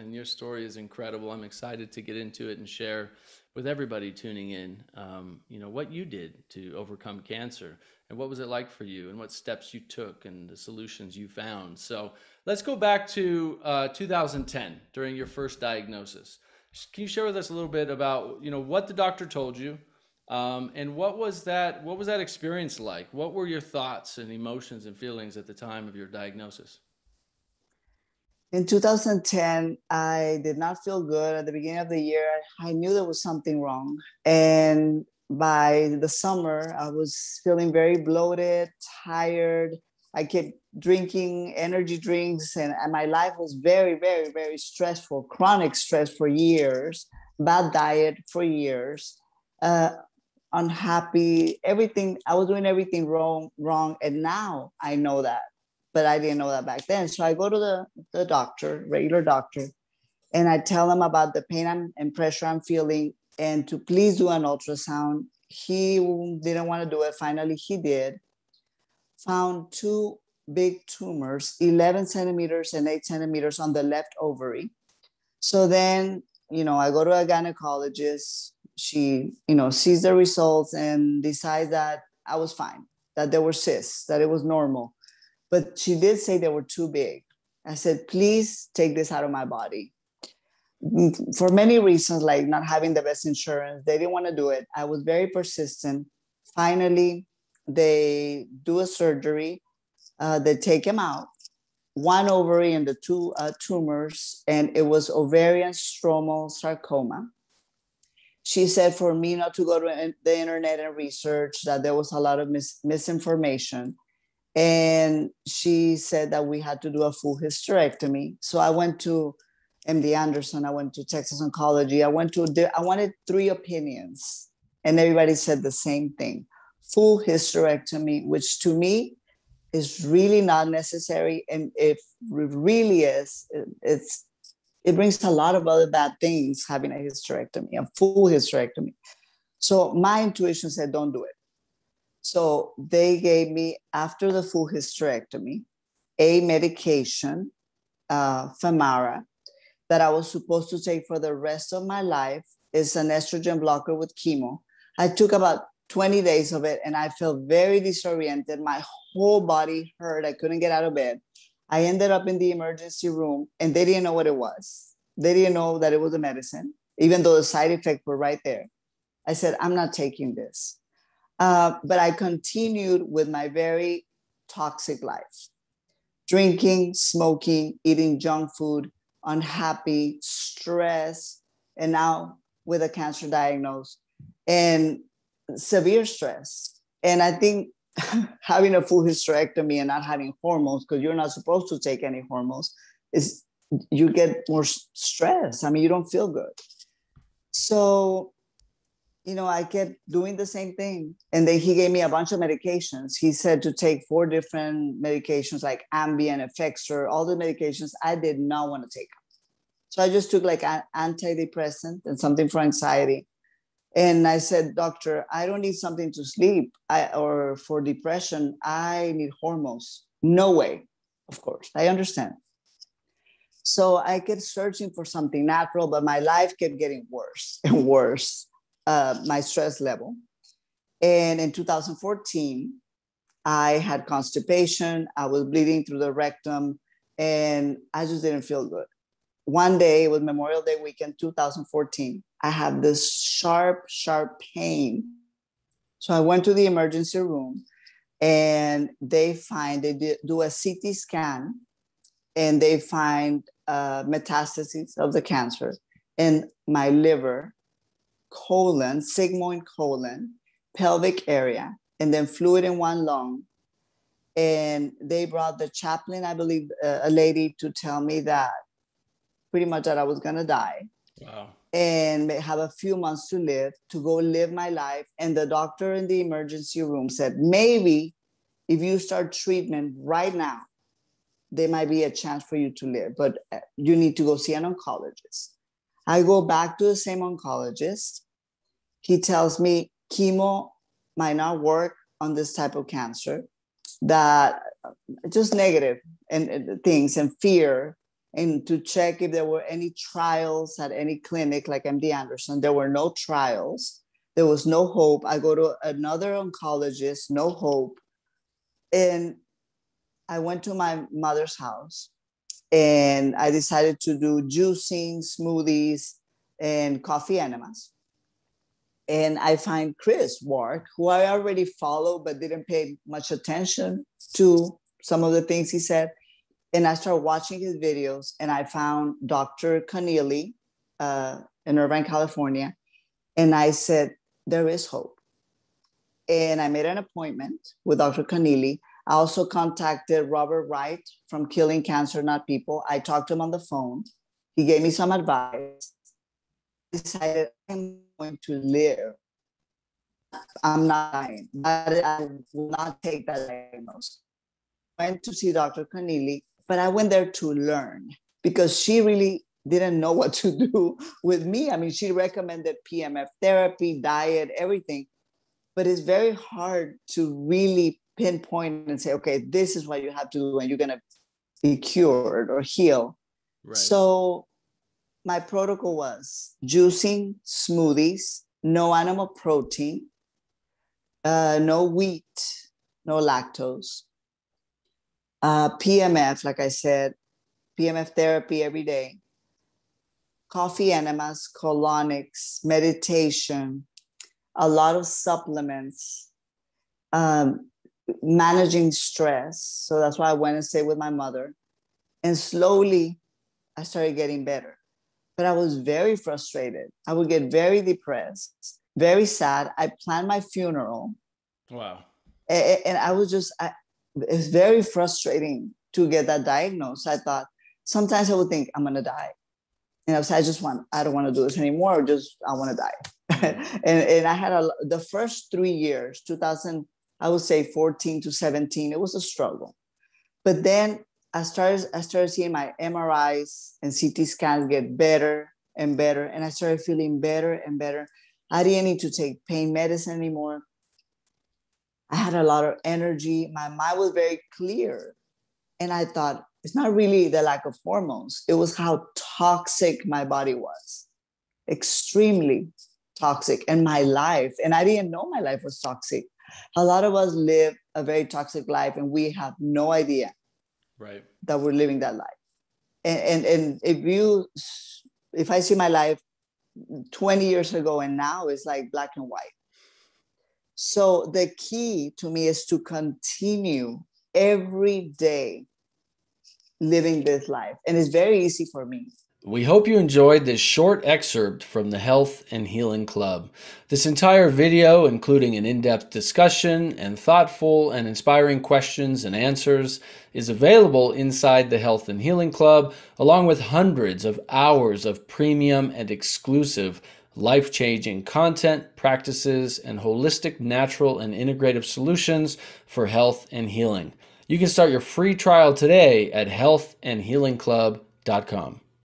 and your story is incredible. I'm excited to get into it and share with everybody tuning in, what you did to overcome cancer and what was it like for you and what steps you took and the solutions you found. So let's go back to 2010 during your first diagnosis. Can you share with us a little bit about, what the doctor told you? And what was that experience like? What were your thoughts and emotions and feelings at the time of your diagnosis? In 2010, I did not feel good at the beginning of the year. I knew there was something wrong. And by the summer, I was feeling very bloated, tired. I kept drinking energy drinks, and my life was very, very, very stressful, chronic stress for years, bad diet for years, uh, unhappy, everything. I was doing everything wrong. And now I know that, but I didn't know that back then. So I go to the doctor, regular doctor, and I tell him about the pain and pressure I'm feeling and to please do an ultrasound. He didn't want to do it. Finally, he did. Found two big tumors, 11 centimeters and 8 centimeters on the left ovary. So then, I go to a gynecologist. She, sees the results and decides that I was fine, that there were cysts, that it was normal. But she did say they were too big. I said, please take this out of my body. For many reasons, like not having the best insurance, they didn't want to do it. I was very persistent. Finally, they do a surgery. They take him out, one ovary and the two tumors, and it was ovarian stromal sarcoma. She said for me not to go to the internet and research, that there was a lot of misinformation. And she said that we had to do a full hysterectomy. So I went to MD Anderson, I went to Texas Oncology, I wanted 3 opinions, and everybody said the same thing: full hysterectomy, which to me is really not necessary. And if it really is, it brings a lot of other bad things, having a hysterectomy, a full hysterectomy. So my intuition said, don't do it. So they gave me, after the full hysterectomy, a medication, Femara, that I was supposed to take for the rest of my life. It's an estrogen blocker with chemo. I took about 20 days of it, and I felt very disoriented. My whole body hurt. I couldn't get out of bed. I ended up in the emergency room, and they didn't know what it was. They didn't know that it was a medicine, even though the side effects were right there. I said, I'm not taking this. But I continued with my very toxic life: drinking, smoking, eating junk food, unhappy, stress, and now with a cancer diagnosis and severe stress. And I think having a full hysterectomy and not having hormones, because you're not supposed to take any hormones, is you get more stress. I mean, you don't feel good. So I kept doing the same thing. And then he gave me a bunch of medications. He said to take 4 different medications, like Ambien, Effexor, all the medications I did not want to take. So I just took like an antidepressant and something for anxiety. And I said, doctor, I don't need something to sleep or for depression. I need hormones. No way. Of course, I understand. So I kept searching for something natural, but my life kept getting worse and worse. My stress level. And in 2014, I had constipation. I was bleeding through the rectum, and I just didn't feel good. One day, it was Memorial Day weekend, 2014. I had this sharp, sharp pain. So I went to the emergency room, and they do a CT scan, and they find metastases of the cancer in my liver, colon, sigmoid colon, pelvic area, and then fluid in one lung. And they brought the chaplain, I believe, a lady, to tell me that pretty much that I was going to die. Wow. And have a few months to live, to go live my life. And the doctor in the emergency room said, maybe if you start treatment right now, there might be a chance for you to live, but you need to go see an oncologist. I go back to the same oncologist. He tells me chemo might not work on this type of cancer, that just negative and things and fear. and to check if there were any trials at any clinic like MD Anderson. There were no trials. There was no hope. I go to another oncologist, no hope. And I went to my mother's house and I decided to do juicing, smoothies, and coffee enemas. And I find Chris Ward, who I already followed but didn't pay much attention to some of the things he said. And I started watching his videos, and I found Dr. Connealy in Irvine, California. And I said, there is hope. And I made an appointment with Dr. Connealy. I also contacted Robert Wright from Killing Cancer Not People. I talked to him on the phone. He gave me some advice. I decided I'm going to live. I'm not dying. I will not take that diagnosis. I went to see Dr. Connealy, but I went there to learn because she really didn't know what to do with me. I mean, she recommended PMF therapy, diet, everything, but it's very hard to really pinpoint and say, okay, this is what you have to do and you're going to be cured or heal. Right. So my protocol was juicing, smoothies, no animal protein, no wheat, no lactose, PMF, like I said, PMF therapy every day, coffee enemas, colonics, meditation, a lot of supplements, managing stress. So that's why I went and stayed with my mother. And slowly I started getting better. But I was very frustrated. I would get very depressed, very sad. I planned my funeral. Wow. And I was just, it's very frustrating to get that diagnosed. I thought, sometimes I would think, I'm going to die. And I was, I don't want to do this anymore. I want to die. and I had the first 3 years, 2000, I would say 14 to 17, it was a struggle. But then I started seeing my MRIs and CT scans get better and better. And I started feeling better and better. I didn't need to take pain medicine anymore. I had a lot of energy. My mind was very clear. And I thought, it's not really the lack of hormones. It was how toxic my body was. Extremely toxic. And my life, and I didn't know my life was toxic. A lot of us live a very toxic life and we have no idea that we're living that life. And if I see my life 20 years ago and now, it's like black and white. So the key to me is to continue every day living this life. And it's very easy for me. We hope you enjoyed this short excerpt from the Health and Healing Club. This entire video, including an in-depth discussion and thoughtful and inspiring questions and answers, is available inside the Health and Healing Club, along with hundreds of hours of premium and exclusive life-changing content, practices, and holistic, natural, and integrative solutions for health and healing. You can start your free trial today at healthandhealingclub.com.